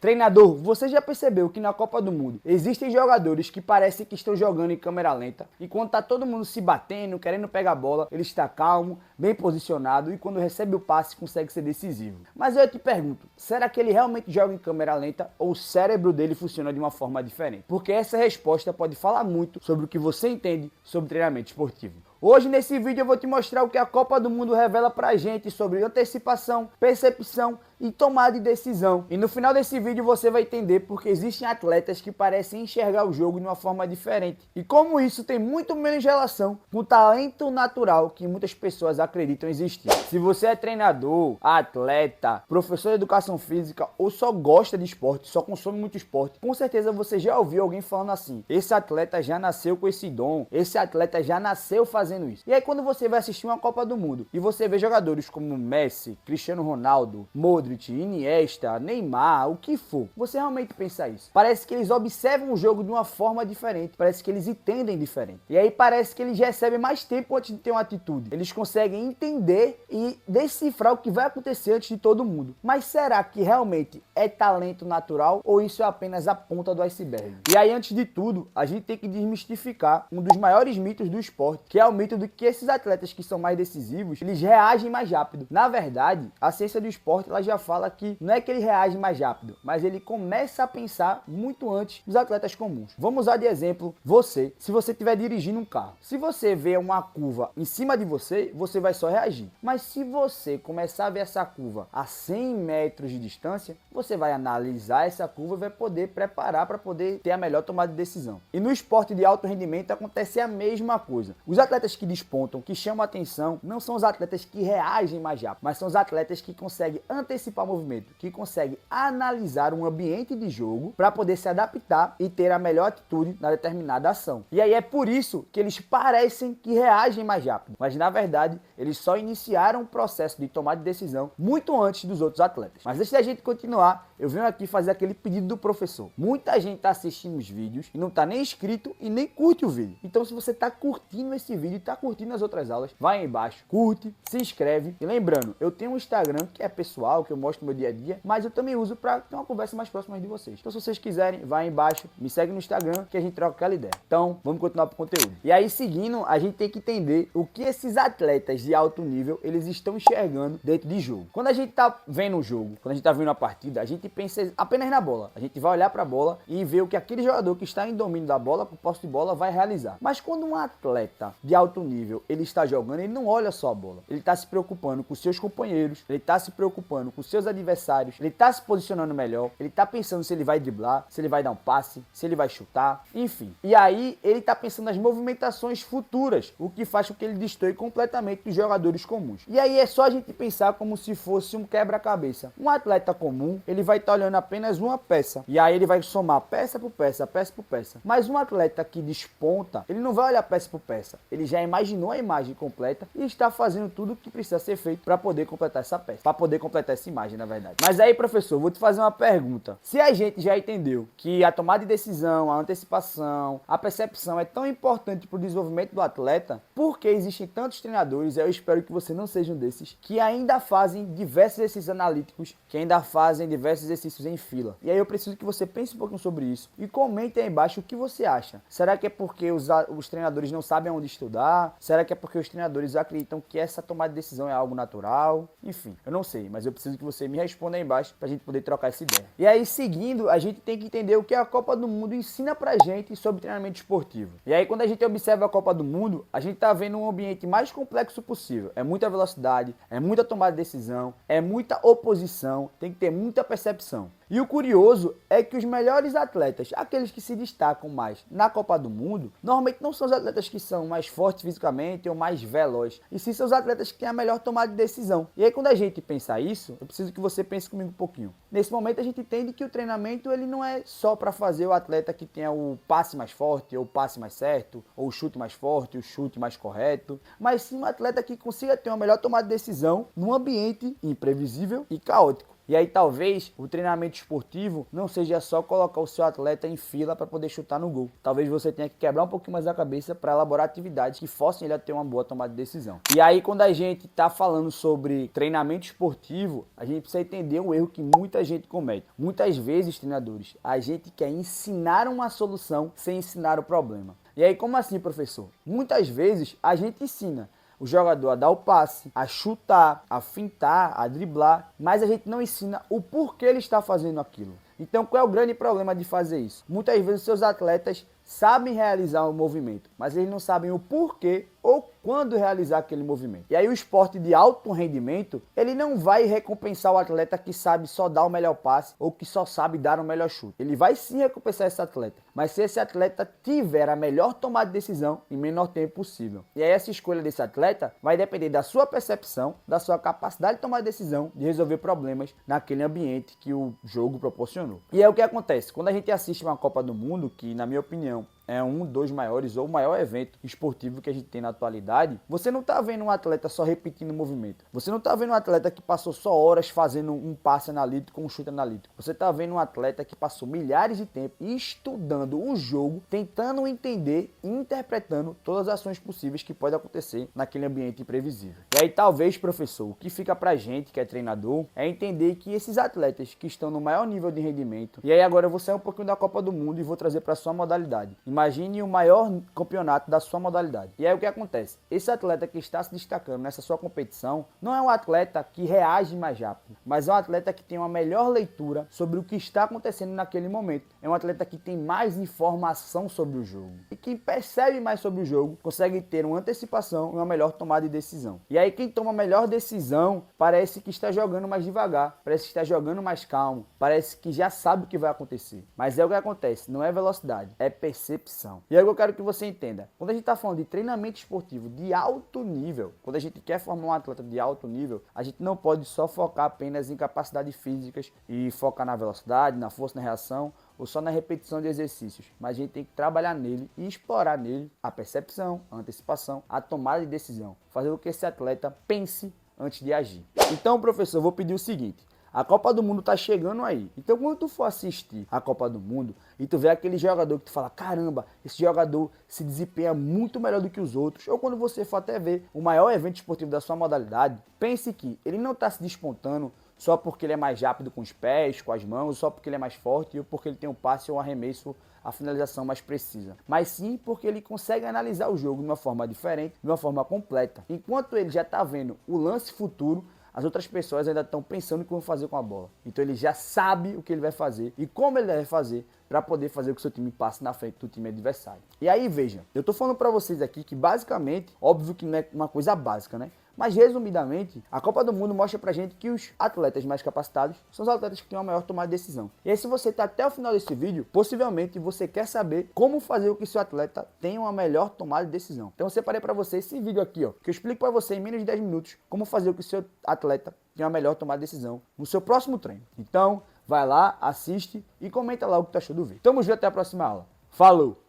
Treinador, você já percebeu que na Copa do Mundo existem jogadores que parecem que estão jogando em câmera lenta, e quando tá todo mundo se batendo, querendo pegar a bola, ele está calmo, bem posicionado, e quando recebe o passe consegue ser decisivo. Mas eu te pergunto, será que ele realmente joga em câmera lenta ou o cérebro dele funciona de uma forma diferente? Porque essa resposta pode falar muito sobre o que você entende sobre treinamento esportivo. Hoje nesse vídeo eu vou te mostrar o que a Copa do Mundo revela pra gente sobre antecipação, percepção e tomada de decisão. E no final desse vídeo você vai entender porque existem atletas que parecem enxergar o jogo de uma forma diferente. E como isso tem muito menos relação com o talento natural que muitas pessoas acreditam existir. Se você é treinador, atleta, professor de educação física ou só gosta de esporte, só consome muito esporte, com certeza você já ouviu alguém falando assim: esse atleta já nasceu com esse dom, esse atleta já nasceu fazendo isso. E aí quando você vai assistir uma Copa do Mundo e você vê jogadores como Messi, Cristiano Ronaldo, Modric, Iniesta, Neymar, o que for, você realmente pensa isso. Parece que eles observam o jogo de uma forma diferente, parece que eles entendem diferente. E aí parece que eles recebem mais tempo antes de ter uma atitude. Eles conseguem entender e decifrar o que vai acontecer antes de todo mundo. Mas será que realmente é talento natural ou isso é apenas a ponta do iceberg? E aí, antes de tudo, a gente tem que desmistificar um dos maiores mitos do esporte, que é o mito de que esses atletas que são mais decisivos, eles reagem mais rápido. Na verdade, a ciência do esporte ela já fala que não é que ele reage mais rápido, mas ele começa a pensar muito antes dos atletas comuns. Vamos usar de exemplo você, se você estiver dirigindo um carro. Se você vê uma curva em cima de você, você vai só reagir. Mas se você começar a ver essa curva a 100 metros de distância, você vai analisar essa curva e vai poder preparar para poder ter a melhor tomada de decisão. E no esporte de alto rendimento acontece a mesma coisa. Os atletas que despontam, que chamam a atenção, não são os atletas que reagem mais rápido, mas são os atletas que conseguem antecipar o movimento, que conseguem analisar um ambiente de jogo para poder se adaptar e ter a melhor atitude na determinada ação. E aí é por isso que eles parecem que reagem mais rápido, mas na verdade eles só iniciaram o processo de tomada de decisão muito antes dos outros atletas. Mas antes da gente continuar, eu venho aqui fazer aquele pedido do professor. Muita gente está assistindo os vídeos e não está nem inscrito e nem curte o vídeo. Então se você está curtindo esse vídeo e está curtindo as outras aulas, vai aí embaixo, curte, se inscreve. E lembrando, eu tenho um Instagram que é pessoal, que eu mostro no meu dia a dia, mas eu também uso para ter uma conversa mais próxima de vocês. Então se vocês quiserem, vai aí embaixo, me segue no Instagram que a gente troca aquela ideia. Então vamos continuar pro conteúdo. E aí seguindo, a gente tem que entender o que esses atletas de alto nível, eles estão enxergando dentro de jogo. Quando a gente tá vendo um jogo, quando a gente tá vendo uma partida, a gente pensa apenas na bola. A gente vai olhar para a bola e ver o que aquele jogador que está em domínio da bola, com posse de bola, vai realizar. Mas quando um atleta de alto nível, ele está jogando, ele não olha só a bola. Ele está se preocupando com seus companheiros, ele está se preocupando com seus adversários, ele está se posicionando melhor, ele está pensando se ele vai driblar, se ele vai dar um passe, se ele vai chutar, enfim. E aí ele está pensando nas movimentações futuras, o que faz com que ele destoie completamente dos jogadores comuns. E aí é só a gente pensar como se fosse um quebra-cabeça. Um atleta comum, ele vai estar olhando apenas uma peça, e aí ele vai somar peça por peça, peça por peça. Mas um atleta que desponta, ele não vai olhar peça por peça, ele já imaginou a imagem completa e está fazendo tudo o que precisa ser feito para poder completar essa peça, para poder completar essa imagem, na verdade. Mas aí, professor, vou te fazer uma pergunta. Se a gente já entendeu que a tomada de decisão, a antecipação, a percepção é tão importante para o desenvolvimento do atleta, por que existem tantos treinadores, eu espero que você não seja um desses, que ainda fazem diversos exercícios analíticos, que ainda fazem diversos exercícios em fila? E aí eu preciso que você pense um pouquinho sobre isso e comente aí embaixo o que você acha. Será que é porque os treinadores não sabem onde estudar? Será que é porque os treinadores acreditam que essa tomada de decisão é algo natural? Enfim, eu não sei, mas eu preciso que você me responda aí embaixo pra gente poder trocar essa ideia. E aí, seguindo, a gente tem que entender o que a Copa do Mundo ensina pra gente sobre treinamento esportivo. E aí, quando a gente observa a Copa do Mundo, a gente tá vendo um ambiente mais complexo possível. É muita velocidade, é muita tomada de decisão, é muita oposição, tem que ter muita percepção. E o curioso é que os melhores atletas, aqueles que se destacam mais na Copa do Mundo, normalmente não são os atletas que são mais fortes fisicamente ou mais velozes, e sim são os atletas que têm a melhor tomada de decisão. E aí quando a gente pensa isso, eu preciso que você pense comigo um pouquinho. Nesse momento a gente entende que o treinamento ele não é só para fazer o atleta que tenha o passe mais forte, ou o passe mais certo, ou o chute mais forte, o chute mais correto, mas sim um atleta que consiga ter uma melhor tomada de decisão num ambiente imprevisível e caótico. E aí talvez o treinamento esportivo não seja só colocar o seu atleta em fila para poder chutar no gol. Talvez você tenha que quebrar um pouquinho mais a cabeça para elaborar atividades que forcem ele a ter uma boa tomada de decisão. E aí quando a gente está falando sobre treinamento esportivo, a gente precisa entender um erro que muita gente comete. Muitas vezes, treinadores, a gente quer ensinar uma solução sem ensinar o problema. E aí, como assim, professor? Muitas vezes a gente ensina o jogador a dar o passe, a chutar, a fintar, a driblar, mas a gente não ensina o porquê ele está fazendo aquilo. Então, qual é o grande problema de fazer isso? Muitas vezes os seus atletas sabem realizar o movimento, mas eles não sabem o porquê ou quando realizar aquele movimento. E aí o esporte de alto rendimento, ele não vai recompensar o atleta que sabe só dar o melhor passe ou que só sabe dar o melhor chute. Ele vai sim recompensar esse atleta, mas se esse atleta tiver a melhor tomada de decisão em menor tempo possível. E aí essa escolha desse atleta vai depender da sua percepção, da sua capacidade de tomar decisão, de resolver problemas naquele ambiente que o jogo proporcionou. E é o que acontece, quando a gente assiste uma Copa do Mundo, que na minha opinião é um dos maiores ou o maior evento esportivo que a gente tem na atualidade, você não está vendo um atleta só repetindo o movimento. Você não está vendo um atleta que passou só horas fazendo um passe analítico, um chute analítico. Você está vendo um atleta que passou milhares de tempo estudando o jogo, tentando entender e interpretando todas as ações possíveis que podem acontecer naquele ambiente imprevisível. E aí talvez, professor, o que fica pra gente que é treinador é entender que esses atletas que estão no maior nível de rendimento, e aí agora eu vou sair um pouquinho da Copa do Mundo e vou trazer para sua modalidade. Imagine o maior campeonato da sua modalidade. E aí o que acontece? Esse atleta que está se destacando nessa sua competição não é um atleta que reage mais rápido, mas é um atleta que tem uma melhor leitura sobre o que está acontecendo naquele momento. É um atleta que tem mais informação sobre o jogo. E quem percebe mais sobre o jogo consegue ter uma antecipação e uma melhor tomada de decisão. E aí quem toma a melhor decisão parece que está jogando mais devagar, parece que está jogando mais calmo, parece que já sabe o que vai acontecer. Mas é o que acontece, não é velocidade, é percepção. E aí eu quero que você entenda, quando a gente está falando de treinamento esportivo de alto nível, quando a gente quer formar um atleta de alto nível, a gente não pode só focar apenas em capacidades físicas e focar na velocidade, na força, na reação, ou só na repetição de exercícios, mas a gente tem que trabalhar nele e explorar nele a percepção, a antecipação, a tomada de decisão, fazer com que esse atleta pense antes de agir. Então, professor, eu vou pedir o seguinte: a Copa do Mundo tá chegando aí. Então, quando tu for assistir a Copa do Mundo e tu vê aquele jogador que tu fala, caramba, esse jogador se desempenha muito melhor do que os outros, ou quando você for até ver o maior evento esportivo da sua modalidade, pense que ele não está se despontando só porque ele é mais rápido com os pés, com as mãos, só porque ele é mais forte ou porque ele tem um passe ou um arremesso, a finalização mais precisa. Mas sim porque ele consegue analisar o jogo de uma forma diferente, de uma forma completa. Enquanto ele já está vendo o lance futuro, as outras pessoas ainda estão pensando o que vão fazer com a bola. Então ele já sabe o que ele vai fazer e como ele deve fazer para poder fazer com que o seu time passe na frente do time adversário. E aí, veja, eu estou falando para vocês aqui que basicamente, óbvio que não é uma coisa básica, né? Mas resumidamente, a Copa do Mundo mostra pra gente que os atletas mais capacitados são os atletas que têm uma maior tomada de decisão. E aí, se você está até o final desse vídeo, possivelmente você quer saber como fazer com que seu atleta tenha uma melhor tomada de decisão. Então eu separei para você esse vídeo aqui, ó, que eu explico para você em menos de 10 minutos como fazer com que seu atleta tenha uma melhor tomada de decisão no seu próximo treino. Então, vai lá, assiste e comenta lá o que tu achou do vídeo. Tamo junto, até a próxima aula. Falou!